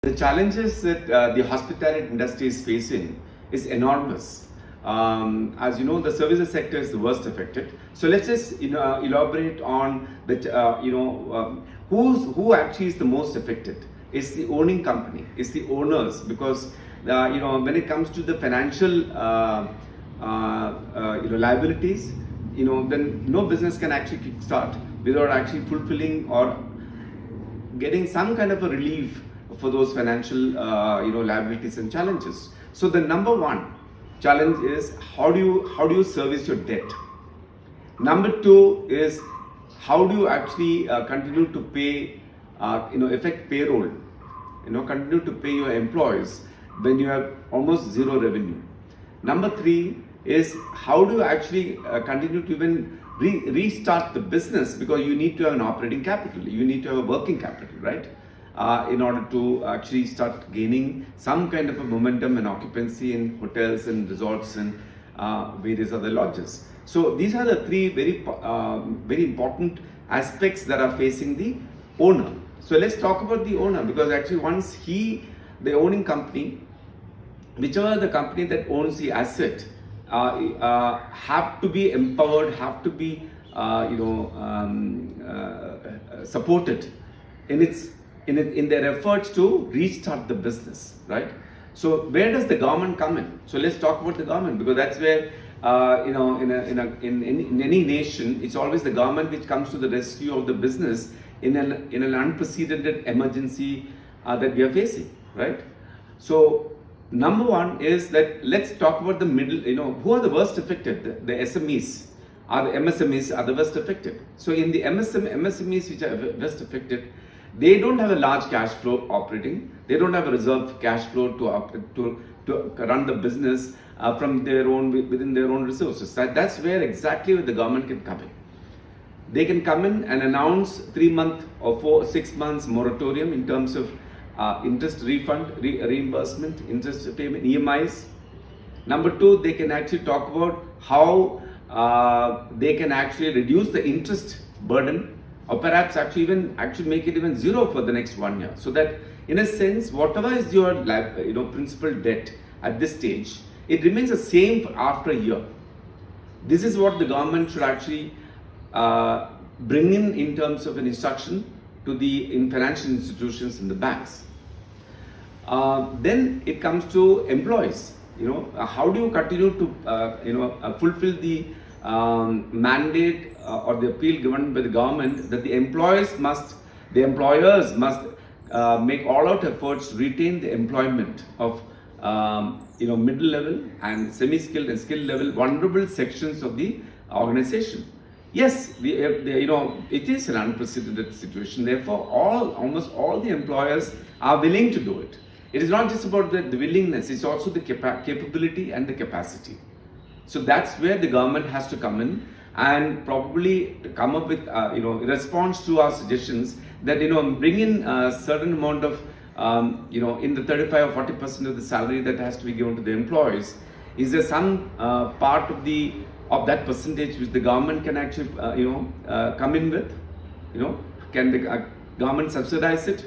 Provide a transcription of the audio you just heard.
The challenges that the hospitality industry is facing is enormous. As you know, the services sector is the worst affected. So let's just elaborate on that. Who actually is the most affected? It's the owning company. It's the owners, because when it comes to the financial liabilities, then no business can actually kickstart without actually fulfilling or getting some kind of a relief for those financial liabilities and challenges. So the number one challenge is how do you service your debt. Number two is how do you actually continue to pay effect payroll, continue to pay your employees when you have almost zero revenue. Number three is how do you actually continue to even restart the business, because you need to have an operating capital, you need to have a working capital, right? In order to actually start gaining some kind of a momentum and occupancy in hotels and resorts and various other lodges. So these are the three very important aspects that are facing the owner. So let's talk about the owner, because actually once the owning company, whichever the company that owns the asset, have to be empowered, have to be supported in their efforts to restart the business, right? So where does the government come in? So let's talk about the government, because that's where in any nation, it's always the government which comes to the rescue of the business in an unprecedented emergency that we are facing, right? So number one is that let's talk about the middle, who are the worst affected? The SMEs or the MSMEs are the worst affected. So in the MSMEs which are worst affected, they don't have a large cash flow operating. They don't have a reserve cash flow to run the business from within their own resources. That's where exactly the government can come in. They can come in and announce 3-month or 6 months moratorium in terms of interest refund, reimbursement, interest payment, EMIs. Number two, they can actually talk about how they can actually reduce the interest burden, or perhaps actually make it even zero for the next 1 year. So that in a sense, whatever is your principal debt at this stage, it remains the same after a year. This is what the government should actually bring in terms of an instruction to the financial institutions and the banks. Then it comes to employees. How do you continue to fulfill the mandate or the appeal given by the government that the employers must make all-out efforts to retain the employment of middle level and semi-skilled and skilled level vulnerable sections of the organization. Yes, it is an unprecedented situation. Therefore, almost all the employers are willing to do it. It is not just about the willingness; it's also the capability and the capacity. So that's where the government has to come in and probably come up with a response to our suggestions that bring in a certain amount of in the 35 or 40% of the salary that has to be given to the employees. Is there some part of that percentage which the government can actually come in with? Can the government subsidize it?